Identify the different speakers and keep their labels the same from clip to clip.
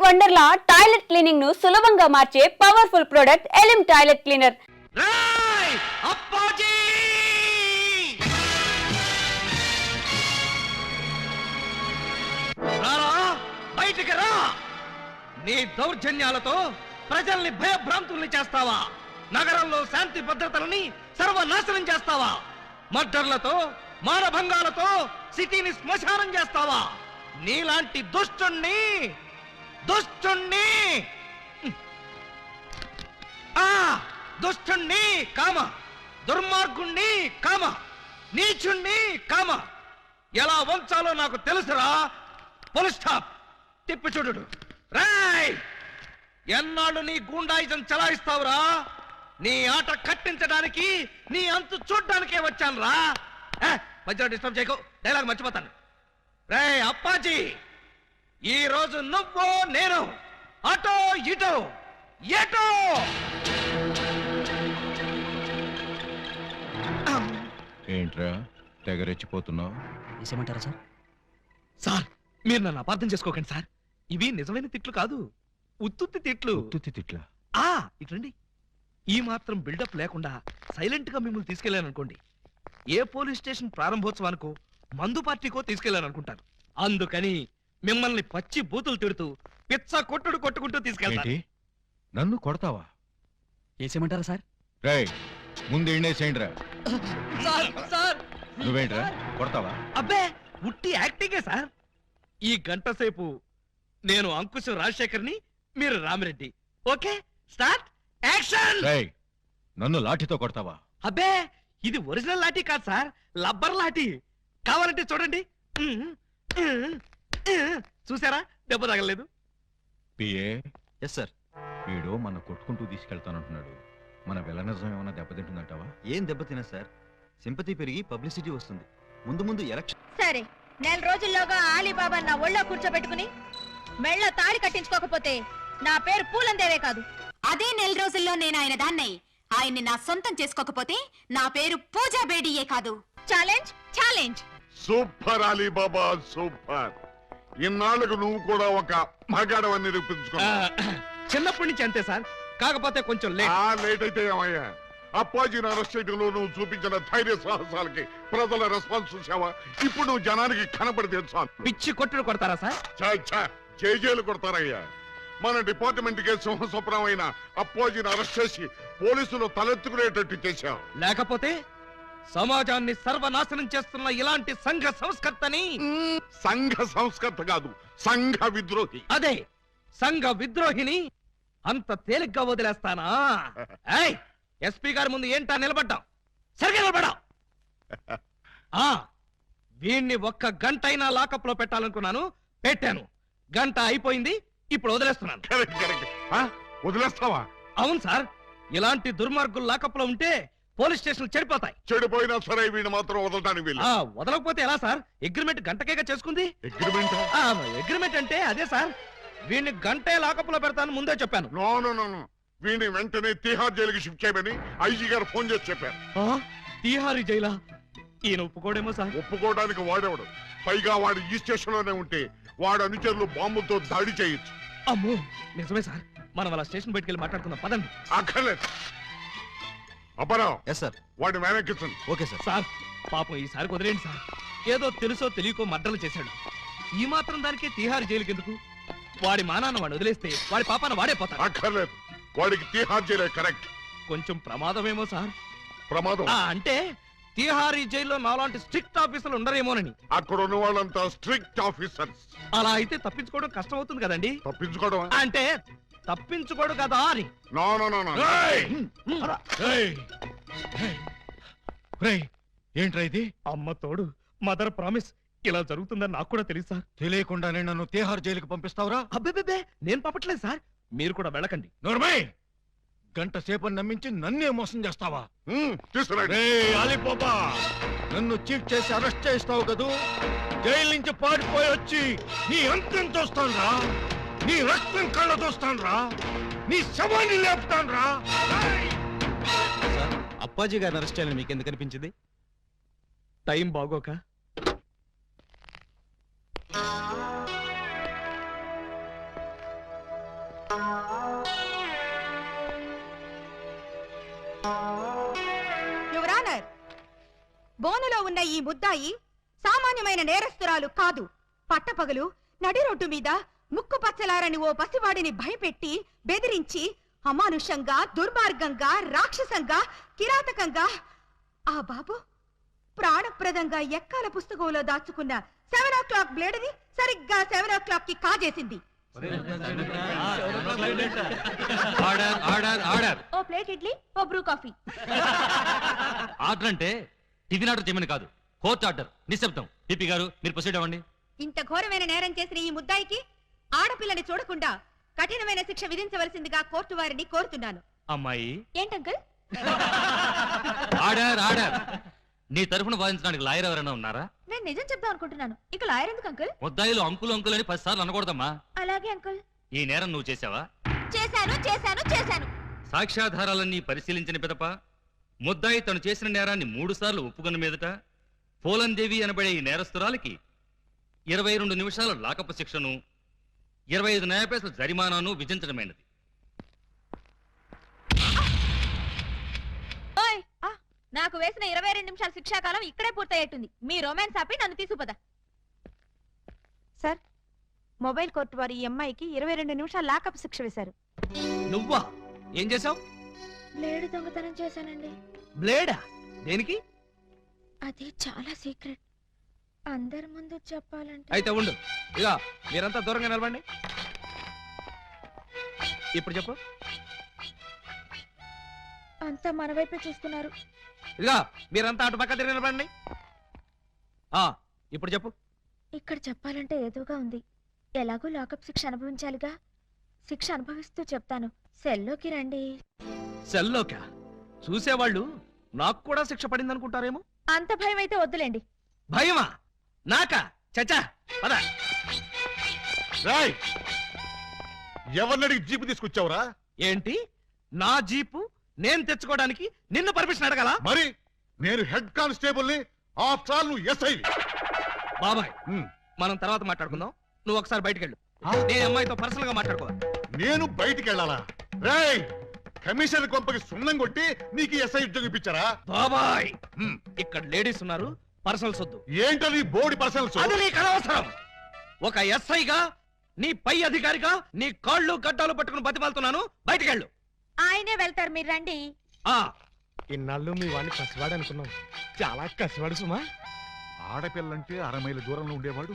Speaker 1: Wonderla toilet cleaning ను సులభంగా మార్చే పవర్ఫుల్ ప్రొడక్ట్ ఎలిమ్ టాయిలెట్ క్లీనర్.
Speaker 2: బయటికి రా. నీ దౌర్జన్యాలతో ప్రజల్ని భయభ్రాంతుల్ని చేస్తావా? నగరంలో శాంతి భద్రతలని సర్వనాశనం చేస్తావా? మర్డర్లతో మానభంగాలతో సిటీని శ్మశానం చేస్తావా? నీలాంటి దుష్టుణ్ణి దుష్టుణ్ణి కామ, దుర్మార్గుణ్ణి కామ, నీచుణ్ణి కామ ఎలా వంచాలో నాకు తెలుసురా. Full stop. తిప్పి చూడు. రాయ్, ఎన్నాళ్ళు నీ గూండాయిజం చలాయిస్తావురా? నీ ఆట కట్టించడానికి, నీ అంతు చూడ్డానికే వచ్చాను రా. మధ్యలో డిస్టర్బ్ చేయకు, డైలాగ్ మర్చిపోతాను. రే అప్పాజీ, ఈ రోజు నువ్వు నేను అటో ఇటో ఎటో.
Speaker 3: ఏంట్రా తెగరెచ్చిపోతున్నావు?
Speaker 4: వేసేమంటారా సార్?
Speaker 2: సార్, మీరు నన్ను అపార్థం చేసుకోకండి సార్. ఇవి నిజమైన తిట్లు కాదు, ఉత్తుత్తి తిట్లు.
Speaker 3: తిట్లా?
Speaker 2: ఇట్లండి. ఈ మాత్రం బిల్డప్ లేకుండా సైలెంట్ గా మిమ్మల్ని తీసుకెళ్లాననుకోండి, ఏ పోలీస్ స్టేషన్ ప్రారంభోత్సవానికో మందు పార్టీకో తీసుకెళ్లాననుకుంటారు. అందుకని మిమ్మల్ని పచ్చి బూతులు తిడుతూ పిచ్చ కొట్టుకుంటూ తీసుకెళ్తాను.
Speaker 3: నన్ను కొడతావా?
Speaker 4: వేసేమంటారా సార్?
Speaker 3: రేయ్, ముందు ఎండేసేయండిరా.
Speaker 2: సార్,
Speaker 3: నువ్వేంట్రా కొడతావా?
Speaker 2: అబ్బే, ఉట్టి యాక్టింగే సార్. ఈ గంట సేపు నేను అంకుశం రాజశేఖర్ని, మీరు రామిరెడ్డి. Okay, start action.
Speaker 3: రేయ్, నన్ను లాఠీతో కొడతావా?
Speaker 2: అబ్బే, ఇది ఒరిజినల్ లాఠీ కాదు సార్, లబ్బర్ లాఠీ. కావాలంటే చూడండి. చూసారా, దెబ్బ తగలేదు.
Speaker 3: పిఏ.
Speaker 4: Yes sir.
Speaker 3: వీడు మన కొట్టుకుంటూ తీసుకెళ్తానంటున్నాడు. మన విలనిజం ఏమైనా దెబ్బతింటుందంటావా?
Speaker 4: ఏం దెబ్బతినా సార్, సింపతి పెరిగి పబ్లిసిటీ వస్తుంది. ముందు ముందు ఎలక్షన్.
Speaker 5: సరే, నెల రోజుల్లోగా ఆలీబాబా నా ఒళ్ళో కూర్చోబెట్టుకుని మెళ్ళ తాడి కట్టించుకోకపోతే నా పేరు పూలందేవే కాదు.
Speaker 6: అదే నెల రోజుల్లో నేను ఆయన దాన్నై ఆయన్ని నా సొంతం చేసుకోకపోతే నా పేరు పూజా బేడియే కాదు.
Speaker 5: Challenge challenge.
Speaker 7: Super Alibaba, super. ఇన్నాళ్ళకు నువ్వు కూడా ఒక మగాడవని నిరూపించుకున్నావు.
Speaker 2: చిన్నప్పటి నుంచి అంతే సార్, కాకపోతే కొంచెం
Speaker 7: లేట్ అయితే ఏమయ్యా? అప్పాజీని అరెస్ట్ చేయడంలో నువ్వు చూపించిన ధైర్య సాహసాలకి ప్రజల రెస్పాన్స్ చూసావా? ఇప్పుడు నువ్వు జనానికి కనపడితే చాలు.
Speaker 2: పిచ్చి కొట్టుడు కొడతారా సార్?
Speaker 7: జైలు కొడతారయ్యా. మన డిపార్ట్మెంట్ కే సింహస్వప్నం అయిన అప్పాజీని అరెస్ట్ చేసి పోలీసులు తలెత్తుకునేటట్టు చేశావు.
Speaker 2: లేకపోతే సమాజాన్ని సర్వనాశనం చేస్తున్న ఇలాంటి సంఘ సంస్కర్తని.
Speaker 7: సంఘ సంస్కర్త కాదు, సంఘ విద్రోహి.
Speaker 2: అదే సంఘ విద్రోహిని అంత తేలిగ్గా వదిలేస్తానా? ఎస్పీ గారి ముందు ఏంటా నిలబడ్డాం? సరిగ్గా నిలబడా. వీణ్ణి ఒక్క గంట అయినా లాకప్ లో పెట్టాలనుకున్నాను, పెట్టాను. గంట అయిపోయింది, ఇప్పుడు వదిలేస్తున్నాను.
Speaker 7: వదిలేస్తావా?
Speaker 2: అవును సార్, ఇలాంటి దుర్మార్గులు లాకప్ లో ఉంటే పోలీస్ స్టేషన్ చెడిపోతాయి.
Speaker 7: చెడిపోయినా సరే వీడిని మాత్రం వదలడానికి వీలు.
Speaker 2: వదలకపోతే ఎలా సార్? అగ్రిమెంట్ గంటకేగా చేసుకుంది. అగ్రిమెంట్ అంటే అదే సార్. వీడిని గంటే లాకప్ లో పెడతాను ముందే చెప్పాను.
Speaker 7: నో, వీడిని వెంటనే తిహార్ జైలుకి షిఫ్ట్ చేయమని ఐజీ గారు ఫోన్ చేసి చెప్పారు.
Speaker 2: తిహారీ జైలా? ఈయన ఒప్పుకోడేమో సార్.
Speaker 7: ఒప్పుకోవడానికి వాడేవాడు. పైగా వాడు ఈ స్టేషన్ లోనే ఉంటే వాడు అనుచరులు బాంబులతో దాడి చేయొచ్చు.
Speaker 2: అమ్మో, నిజమే సార్. మనం అలా స్టేషన్ బయటికి వెళ్ళి మాట్లాడుకుందాం, పదండి.
Speaker 7: అక్కర్లేదు. అపరావు.
Speaker 4: Yes sir.
Speaker 7: వాడిని మేనెక్కించండి.
Speaker 4: Okay sir.
Speaker 2: సార్, పాపం ఈసారి కుదిరేండి సార్. ఏదో తెలుసో తెలియకో మర్డర్లు చేశాడు. ఈ మాత్రం దానికే తిహారీ జైలుకి ఎందుకు? వాడి మానాన్న వాడు వదిలేస్తే వాడి పాపాన వాడే పోతాడు.
Speaker 7: అక్కర్లేదు, వాడికి తిహార్ జైలే కరెక్ట్.
Speaker 2: కొంచెం ప్రమాదమేమో సార్.
Speaker 7: ప్రమాదం
Speaker 2: అంటే తిహారీ జైల్లో నాలాంటి స్ట్రిక్ట్ ఆఫీసర్లు ఉండరేమోనని.
Speaker 7: అక్కడ ఉన్న వాళ్ళంతా స్ట్రిక్ట్ ఆఫీసర్స్.
Speaker 2: అలా అయితే తప్పించుకోవడం కష్టం అవుతుంది కదండి.
Speaker 7: తప్పించుకోవడం
Speaker 2: అంటే తప్పించుకోడు కదా అని.
Speaker 7: నో.
Speaker 3: ఏంట్రా ఇది?
Speaker 2: అమ్మ తోడు, మదర్ ప్రామిస్. ఇలా జరుగుతుందని నాకు కూడా తెలుసు సార్.
Speaker 3: తెలియకుండానే నన్ను తిహార్ జైలుకి పంపిస్తావురా?
Speaker 2: అబ్బే, నేను పంపట్లేదు సార్. మీరు కూడా వెళ్ళకండి.
Speaker 3: నోర్మై, గంట సేపు నమ్మించి నన్నే మోసం చేస్తావా?
Speaker 7: అలీబాబా,
Speaker 3: నన్ను చీట్ చేసి అరెస్ట్ చేస్తావు కదూ? జైలు నుంచి పారిపోయి వచ్చి నీ అంతం చూస్తాను రా, నీ రక్తం కళ్ళ చూస్తాను రా, నీ శవాన్ని లేపుతాను రా.
Speaker 4: అప్పాజీ గారిని అరెస్ట్ చేయాలని మీకు ఎందుకు అనిపించింది?
Speaker 2: టైం బాగోక.
Speaker 5: యువర్ ఆనర్, బోనులో ఉన్న ఈ ముద్దాయి సామాన్యమైన నేరస్తురాలు కాదు. పట్టపగలు నడి రోడ్డు మీద ముక్కు పచ్చలారని ఓ పసివాడిని భయపెట్టి బెదిరించి అమానుషంగా, దుర్మార్గంగా, రాక్షసంగా, కిరాతకంగా ఆ బాబు ప్రాణప్రదంగా ఎక్కాల పుస్తకంలో దాచుకున్న 7 o'clock బ్లేడుని సరిగ్గా 7 o'clock కి కాజేసింది.
Speaker 8: ఆర్డర్ ఆర్డర్ ఆర్డర్
Speaker 5: ఓ ప్లేట్ ఇడ్లీ, ఓ బ్రూ కాఫీ.
Speaker 8: ఆర్డర్ అంటే టిఫిన్ ఆర్డర్ చేయమని కాదు, కోర్ట్ ఆర్డర్. నిశ్శబ్దం. పిపి గారు మీరు ప్రొసీడ్ అవ్వండి.
Speaker 5: ఇంత ఘోరమైన నేరం చేసిన ఈ ముద్దాయికి ఆడపిల్లని చూడకుండా కఠినమైన శిక్ష విధించవలసిందిగా కోర్టు వారిని కోరుతున్నాను.
Speaker 8: అమ్మాయి
Speaker 5: ఏంటంకల్?
Speaker 8: Order order. నీ తరఫున వాదించడానికి లాయర్ ఎవరైనా ఉన్నారా?
Speaker 5: నేను నిజం చెప్దాం అనుకుంటున్నాను. ఇక లాయర్ ఎందుకు అంకుల్?
Speaker 8: ముద్దాయిలు అంకులు అంకులు అని 10 సార్లు అనకూడదమ్మా.
Speaker 5: అలాగే అంకుల్.
Speaker 8: ఈ నేరం నువ్వు చేసావా?
Speaker 5: చేశాను చేశాను చేశాను.
Speaker 8: సాక్ష్యాధారాలన్నీ పరిశీలించిన పిదప ముద్దాయి తను చేసిన నేరాన్ని 3 సార్లు ఒప్పుకున్న మీదట పూలందేవి అనబడే ఈ నేరస్తురాలికి 22 నిమిషాల లాకపు శిక్షను 25 న్యాయపైసల జరిమానాను విధించడమైనది.
Speaker 5: ఓయ్, నాకు వేసిన 22 నిమిషాల శిక్షాకాలం ఇక్కడే పూర్తయ్యేట్టుంది. మీ రొమాన్స్ ఆపి నన్ను తీసుకుపదా. సార్, మొబైల్ కోర్టు వారు ఈ అమ్మాయికి 22 నిమిషాల లాకప్ శిక్ష వేశారు.
Speaker 2: నువ్వా? ఏం చేసావు?
Speaker 5: బ్లేడ్ దొంగతనం చేశానండి.
Speaker 2: బ్లేడా? దేనికి?
Speaker 5: అది చాలా సీక్రెట్. అందరి ముందు చెప్పాలంటే.
Speaker 2: అయితే ఉండు. ఇక మీరంతా దూరంగా నిలబండి. ఇప్పుడు చెప్పు.
Speaker 5: అంతా మన వైపే చూస్తున్నారు.
Speaker 2: ఇక మీరంతా అటు పక్క తిరిగి నిలబండి. ఇప్పుడు చెప్పు.
Speaker 5: ఇక్కడ చెప్పాలంటే ఏదోగా ఉంది. ఎలాగో లాకప్ శిక్ష అనుభవించాలిగా. శిక్ష అనుభవిస్తూ చెప్తాను. సెల్లోకి రండి.
Speaker 2: సెల్లోకా? చూసేవాళ్ళు నాకు కూడా శిక్ష పడింది అనుకుంటారేమో.
Speaker 5: అంత భయం అయితే వద్దులేండి.
Speaker 2: భయమా? నాకా? చచ్చా పద.
Speaker 3: రాయ్, ఎవరినడికి జీపు తీసుకొచ్చావురా?
Speaker 2: ఏంటి? నా జీపు నేను తెచ్చుకోవడానికి నిన్ను పర్మిషన్ అడగాల?
Speaker 3: మరి నేను హెడ్ కానిస్టేబుల్ ని, ఆఫ్టర్ ఆల్ నువ్వు ఎస్ఐ.
Speaker 2: బాబాయ్, మనం తర్వాత మాట్లాడుకుందాం. నువ్వు ఒకసారి బయటికి వెళ్ళు. నేను అమ్మాయితో పర్సనల్ గా మాట్లాడుకోవాలి.
Speaker 3: నేను బయటికి వెళ్ళాలా? రాయ్, కమిషనర్ కొంపకి సున్నం కొట్టి నీకు ఎస్ఐ ఉద్యోగం ఇప్పించారా?
Speaker 2: బాబాయ్, ఇక్కడ లేడీస్ ఉన్నారు, పర్సనల్ సొద్దు.
Speaker 3: ఏంటో నీ బోర్డు పర్సనల్స్?
Speaker 2: అది నీకు అనవసరం. ఒక ఎస్ఐగా, నీ పై అధికారిగా నీ కాళ్ళు గడ్డాలు పట్టుకుని బతిమాలుతున్నాను. బయటికి వెళ్ళు.
Speaker 5: ఆయనే వెళ్తారు, మీరు రండి.
Speaker 9: ఇన్నాళ్ళు మీ వాడిని కసివాడు అనుకున్నాం. చాలా కసివాడు సుమా.
Speaker 3: ఆడపిల్లంటే 6 మైళ్ళ దూరంలో ఉండేవాడు.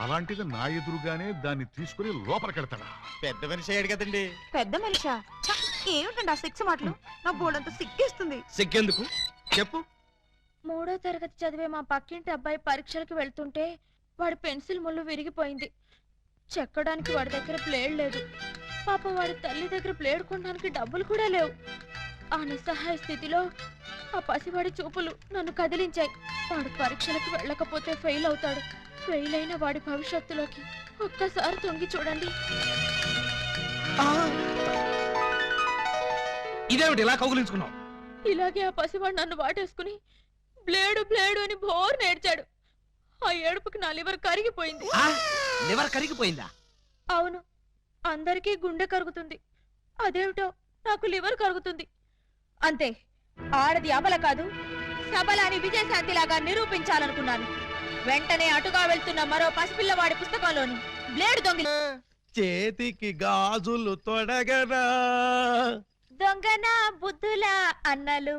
Speaker 3: అలాంటిది నా ఎదురుగానే దాన్ని తీసుకుని లోపలికెడతాడా?
Speaker 9: పెద్ద మనిషి అయ్యాడు కదండి.
Speaker 5: పెద్ద మనిషా? ఏమిటండి ఆ సిక్స్ మాటలు? నా బోర్డంతా సిగ్గేస్తుంది.
Speaker 2: సిగ్గెందుకు చెప్పు.
Speaker 5: 3వ తరగతి చదివే మా పక్కింటి అబ్బాయి పరీక్షలకు వెళ్తుంటే వాడి పెన్సిల్ ముళ్ళు విరిగిపోయింది. చెక్కడానికి వాడి దగ్గర ప్లేడ్ లేదు. పాప వాడి తల్లి దగ్గర ప్లేడ్ కొనడానికి డబ్బులు కూడా లేవు. ఆ నిస్సహాయ స్థితిలో ఆ పసివాడి చూపులు నన్ను కదిలించాయి. వాడు పరీక్షలకు వెళ్ళకపోతే ఫెయిల్ అవుతాడు. ఫెయిల్ అయిన వాడి భవిష్యత్తులోకి ఒక్కసారి తొంగి చూడండి.
Speaker 2: ఇదేమిటి ఇలా కౌగులించుకున్నావు?
Speaker 5: ఇలాగే ఆ పసివాడు నన్ను వాటేసుకుని బ్లేడు బ్లేడు అని బోర్ నేర్చాడు. ఆ ఏడుపుకి నా లివర్ కరిగిపోయింది.
Speaker 2: లివర్ కరిగిపోయిందా?
Speaker 5: అవును, అందరికీ గుండె కరుగుతుంది. అదేమిటో నాకు లివర్ కరుగుతుంది. అంతే. ఆడది అబల కాదు, సబల అని విజయశాంతిలాగా నిరూపించాలనుకున్నాను. వెంటనే అటుగా వెళ్తున్న మరో పసిపిల్లవాడి పుస్తకంలోని బ్లేడ్ దొంగ.
Speaker 9: చేతికి గాజులు తొడగరా.
Speaker 5: దొంగన బుద్ధుల అన్నలు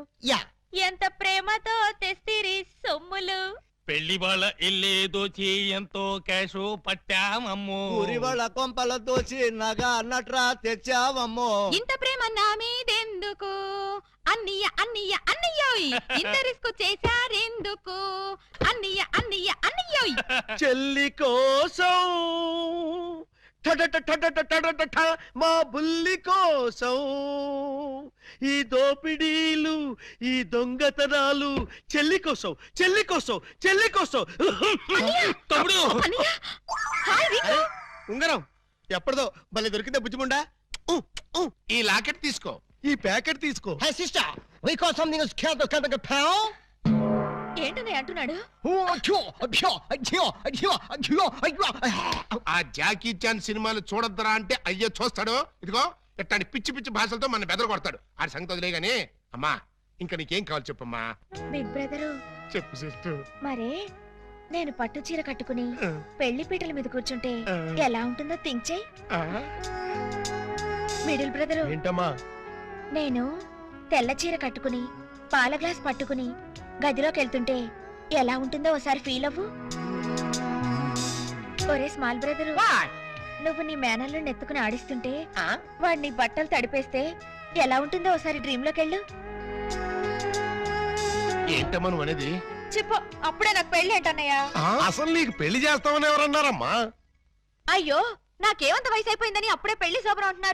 Speaker 5: ఎంత ప్రేమతో తెస్తిరి సొమ్ములు.
Speaker 8: పెళ్లి వాళ్ళ ఇల్లేదో ఎంతో క్యాషో పట్టామమ్మో.
Speaker 9: ఊరి వాళ్ళ కొంపల దోచి నగ అన్నట్రా తెచ్చావమ్మో.
Speaker 6: ఇంత ప్రేమ నా మీదెందుకు అన్నయ్య అన్నయ్య అన్నయ్యోయ్, ఇంత రిస్క్ చేశారెందుకు అన్నయ్య అన్నయ్య అన్నయ్యోయ్.
Speaker 9: చెల్లి కోసం మా బుల్లి కోసం ఈ దోపిడీలు, ఈ దొంగతనాలు చెల్లి కోసం, చెల్లి కోసం, చెల్లి కోసం.
Speaker 8: తమ్ముడు
Speaker 9: ఉంగరం ఎప్పటిదో భలే దొరికిందా బుజ్జిముండా.
Speaker 3: ఈ లాకెట్ తీసుకో.
Speaker 9: ఈ ప్యాకెట్ తీసుకో.
Speaker 6: ఏంటనే అంటున్నాడు?
Speaker 3: ఆ జాకీ చాన్ సినిమాలు చూడొద్దురా అంటే అయ్యో చూస్తాడు. ఇదిగో ఇట్లాంటి పిచ్చి పిచ్చి భాషలతో మన బెదర కొడతాడు. ఆ సంగతి వదిలే గానీ అమ్మా ఇంకా నీకేం కావాలి చెప్పమ్మా.
Speaker 6: బిగ్ బ్రదరు,
Speaker 3: చెప్పు సిస్టర్.
Speaker 6: మరే నేను పట్టు చీర కట్టుకుని పెళ్లి పీటల మీద కూర్చుంటే ఎలా ఉంటుందో థింక్ చెయ్. మిడిల్ బ్రదరు,
Speaker 9: ఏంటమ్మా?
Speaker 6: నేను తెల్ల చీర కట్టుకుని పాల గ్లాస్ పట్టుకుని గదిలోకి వెళ్తుంటే ఎలా ఉంటుందో ఒకసారి ఫీల్ అవ్వు. ఒరే స్మాల్ బ్రదరు, నువ్వు నీ మేనల్లో నెత్తుకుని ఆడిస్తుంటే వాడిని బట్టలు తడిపేస్తే ఎలా ఉంటుందో ఒకసారి డ్రీమ్ లోకి వెళ్ళు.
Speaker 3: ఏంటమ్మా నువ్వు అనేది?
Speaker 6: చెప్పు, అప్పుడే నాకు పెళ్లి ఏంటన్నయ్యా?
Speaker 3: అసలు నీకు పెళ్లి చేస్తామని ఎవరన్నారమ్మా?
Speaker 6: అయ్యో, నాకేమంత వయసు అయిపోయిందని అప్పుడే పెళ్లి శోభనం అంటున్నారు.